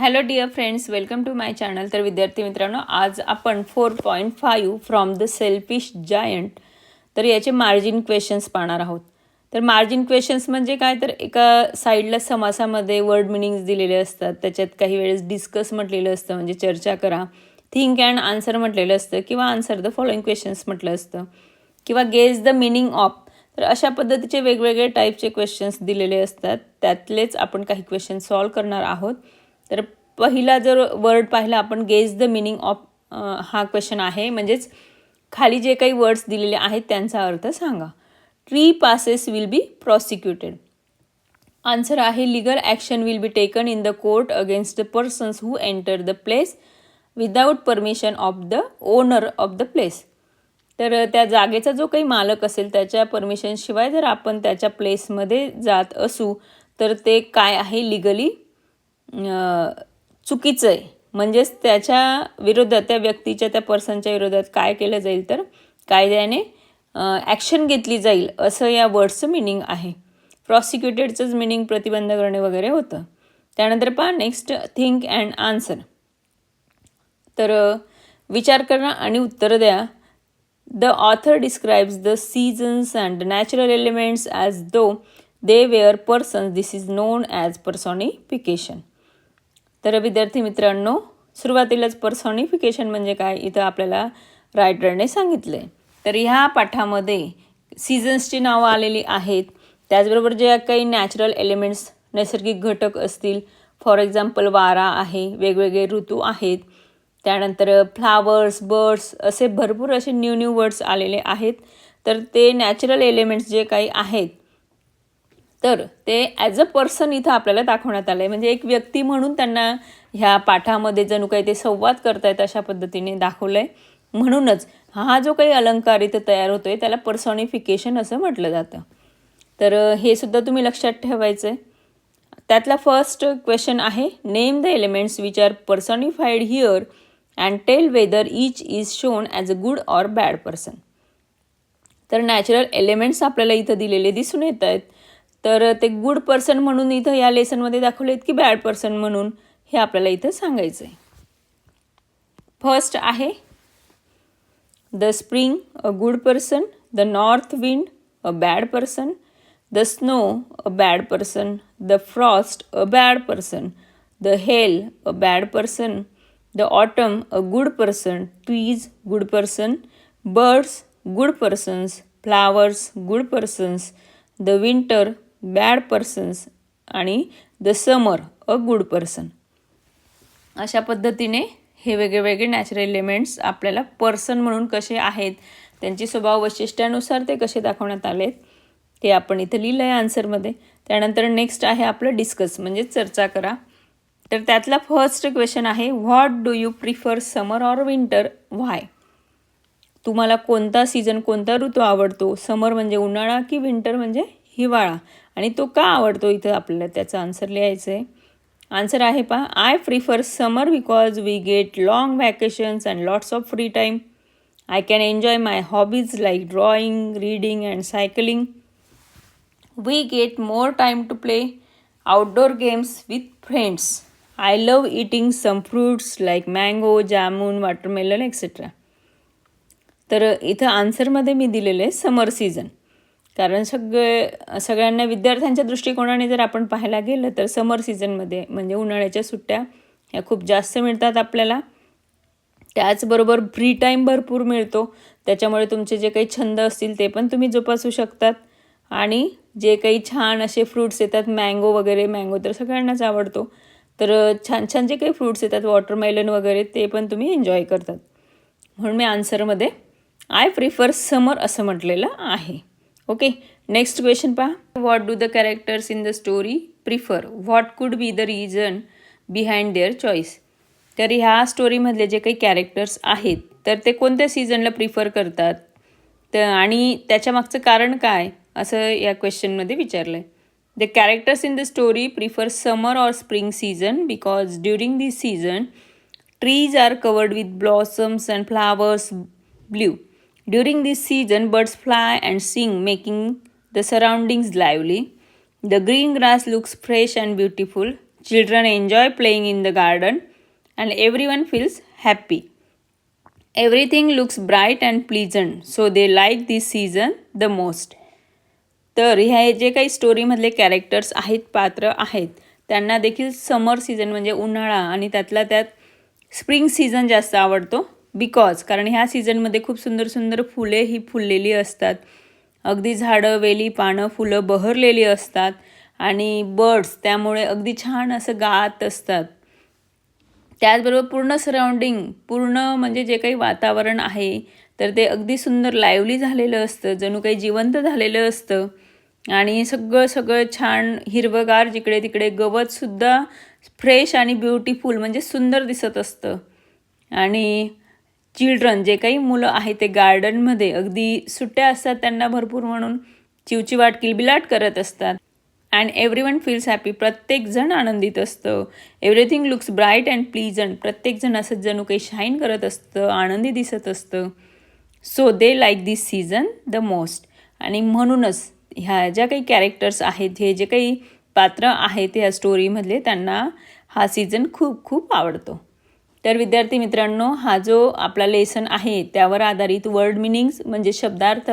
Hello dear friends, welcome to my channel. तर विद्यार्थी मित्रांनो, आज आपण 4.5 फ्रॉम द सेल्फिश जायंट तर याचे मार्जिन क्वेश्चन्स पाहणार आहोत. तर मार्जिन क्वेश्चन्स म्हणजे काय, तर एका साईडला समासामध्ये वर्ड मिनिंग्स दिलेले असतात, त्याच्यात काही वेळेस डिस्कस म्हटलेलं असतं म्हणजे चर्चा करा, थिंक अँड आन्सर म्हटलेलं असतं किंवा आन्सर द फॉलोइंग क्वेश्चन्स म्हटलं असतं किंवा गेस द मिनिंग ऑफ. तर अशा पद्धतीचे वेगवेगळे टाईपचे क्वेश्चन्स दिलेले असतात, त्यातलेच आपण काही क्वेश्चन सॉल्व करणार आहोत. तर पहिला जर वर्ड पाहिला आपण, गेस द मिनिंग ऑफ हा क्वेश्चन आहे, म्हणजेच खाली जे काही वर्ड्स दिलेले आहेत त्यांचा अर्थ सांगा. Trespassers will be prosecuted. Answer आहे legal action will be taken in the court against the persons who enter the place without permission of the owner of the place. तर त्या जागेचा जो काही मालक असेल त्याच्या परमिशनशिवाय जर आपण त्याच्या प्लेसमध्ये जात असू तर ते काय आहे, लिगली चुकीचं आहे. म्हणजेच त्याच्या विरोधात, त्या व्यक्तीच्या, त्या पर्सनच्या विरोधात काय केलं जाईल, तर कायद्याने ॲक्शन घेतली जाईल असं या वर्ड्सचं मिनिंग आहे. प्रॉसिक्युटेडचंच मिनिंग प्रतिबंध करणे वगैरे होतं. त्यानंतर पहा नेक्स्ट, थिंक अँड आन्सर. तर विचार करा आणि उत्तर द्या. The author describes the seasons and natural elements as though they were persons. This is known as personification. तर विद्यार्थी मित्रांनो, सुरुवातीलाच पर्सॉनिफिकेशन म्हणजे काय इथं आपल्याला रायटरने सांगितलं आहे. तर ह्या पाठामध्ये सीझन्सची नावं आलेली आहेत, त्याचबरोबर जे काही नॅचरल एलिमेंट्स, नैसर्गिक घटक असतील, फॉर एक्झाम्पल वारा आहे, वेगवेगळे ऋतू आहेत, त्यानंतर फ्लावर्स, बर्ड्स, असे भरपूर असे न्यू वर्ड्स आलेले आहेत. तर ते नॅचरल एलिमेंट्स जे काही आहेत तर ते ॲज अ पर्सन इथं आपल्याला दाखवण्यात आलं आहे. म्हणजे एक व्यक्ती म्हणून त्यांना ह्या पाठामध्ये जणू काही ते संवाद करतायत अशा पद्धतीने दाखवलं आहे. म्हणूनच हा जो काही अलंकार इथं तयार होतो आहे त्याला पर्सॉनिफिकेशन असं म्हटलं जातं. तर हे सुद्धा तुम्ही लक्षात ठेवायचं आहे. त्यातला फर्स्ट क्वेश्चन आहे, name the elements which are personified here and tell whether each is shown as a good or bad person. तर नॅचरल एलिमेंट्स आपल्याला इथं दिलेले दिसून येत आहेत. तर ते गुड पर्सन म्हणून इथं या लेसनमध्ये दाखवले आहेत की बॅड पर्सन म्हणून, हे आपल्याला इथं सांगायचं आहे. फर्स्ट आहे the spring a good person, the north wind a bad person, the snow a bad person, the frost a bad person, the hail a bad person, the autumn a good person, trees good person, birds good persons, flowers good persons, the winter bad persons आणि the summer a good person. अशा पद्धतीने हे वेगळे natural elements आपल्याला person म्हणून कसे आहेत, त्यांची स्वभाव वैशिष्ट्यानुसार ते कसे दाखवण्यात आले ते आपण इथं लिहिलं आहे आन्सरमध्ये. त्यानंतर नेक्स्ट आहे आपलं डिस्कस, म्हणजे चर्चा करा. तर त्यातला फर्स्ट क्वेश्चन आहे, what do you prefer, summer or winter, why. तुम्हाला कोणता सीझन, कोणता ऋतू आवडतो, समर म्हणजे उन्हाळा की विंटर म्हणजे हिवाळा, आणि तो का आवडतो, इथं आपल्याला त्याचं आन्सर लिहायचं आहे. आन्सर आहे पहा, I prefer summer because we get long vacations and lots of free time. I can enjoy my hobbies like drawing, reading and cycling. We get more time to play outdoor games with friends. I love eating some fruits like mango, jamun, watermelon etcetera. तर इथं आन्सरमध्ये मी दिलेलं आहे समर season, कारण सगळ्यांना विद्यार्थ्यांच्या दृष्टिकोनाने जर आपण पाहायला गेलं तर समर सीझनमध्ये म्हणजे उन्हाळ्याच्या सुट्ट्या ह्या खूप जास्त मिळतात आपल्याला. त्याचबरोबर फ्री टाईम भरपूर मिळतो, त्याच्यामुळे तुमचे जे काही छंद असतील ते पण तुम्ही जोपासू शकतात. आणि जे काही छान असे फ्रूट्स येतात, मँगो वगैरे, मँगो तर सगळ्यांनाच आवडतो, तर छान छान जे काही फ्रूट्स येतात, वॉटरमेलन वगैरे, ते पण तुम्ही एन्जॉय करतात. म्हणून मी आन्सरमध्ये आय प्रिफर समर असं म्हटलेलं आहे. ओके, नेक्स्ट क्वेश्चन पहा, what do the characters in the story prefer, what could be the reason behind their choice. तर ह्या स्टोरीमधले जे काही कॅरेक्टर्स आहेत तर ते कोणत्या सीझनला प्रिफर करतात, तर आणि त्याच्या मागचं कारण काय असं या क्वेश्चनमध्ये विचारलं आहे. The characters in the story prefer summer or spring season because during this season trees are covered with blossoms and flowers bloom. During this season, birds fly and sing, making the surroundings lively. The green grass looks fresh and beautiful. Children enjoy playing in the garden and everyone feels happy. Everything looks bright and pleasant, so they like this season the most. तर ह्या जे काही स्टोरीमधले characters आहेत, पात्र आहेत, त्यांना देखील समर season म्हणजे उन्हाळा आणि त्यातला त्यात स्प्रिंग सीझन जास्त आवडतो. कारण ह्या सीझनमध्ये खूप सुंदर सुंदर फुले ही फुललेली असतात. अगदी झाडं, वेली, पानं, फुलं बहरलेली असतात आणि बर्ड्स त्यामुळे अगदी छान असं गात असतात. त्याचबरोबर पूर्ण सराउंडिंग, पूर्ण म्हणजे जे काही वातावरण आहे तर ते अगदी सुंदर लाईव्हली झालेलं असतं, जणू काही जिवंत झालेलं असतं. आणि सगळं छान हिरवंगार, जिकडे तिकडे गवतसुद्धा फ्रेश आणि ब्युटिफुल म्हणजे सुंदर दिसत असतं. आणि चिल्ड्रन जे काही मुलं आहेत ते गार्डनमध्ये अगदी सुट्ट्या असतात त्यांना भरपूर म्हणून चिवचिवाट किलबिलाट करत असतात. अँड एव्हरीवन फील्स हॅपी, प्रत्येकजण आनंदित असतं. Everything looks bright and pleasant, प्रत्येकजण असं जणू काही शाईन करत असतं, आनंदी दिसत असतं. So they like this season the most. आणि म्हणूनच ह्या ज्या काही कॅरेक्टर्स आहेत, हे जे काही पात्र आहेत ह्या स्टोरीमधले, त्यांना हा सीझन खूप खूप आवडतो. तर विद्यार्थी मित्रांनो, हा जो आपला लेसन आहे त्यावर आधारित वर्ड मिनिंग्स म्हणजे शब्दार्थ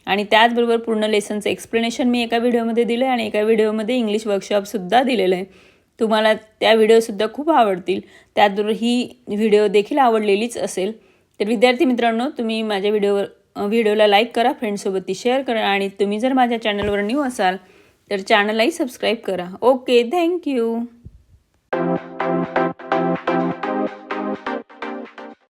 आणि त्याचबरोबर पूर्ण लेसनचं एक्सप्लेनेशन मी एका व्हिडिओमध्ये दिलं आहे आणि एका व्हिडिओमध्ये इंग्लिश वर्कशॉपसुद्धा दिलेलं आहे. तुम्हाला त्या व्हिडिओसुद्धा खूप आवडतील. त्याचबरोबर ही व्हिडिओ देखील आवडलेलीच असेल. तर विद्यार्थी मित्रांनो, तुम्ही माझ्या व्हिडिओला लाईक करा, फ्रेंड्ससोबत ती शेअर करा आणि तुम्ही जर माझ्या चॅनलवर न्यू असाल तर चॅनललाही सबस्क्राईब करा. Okay, thank you.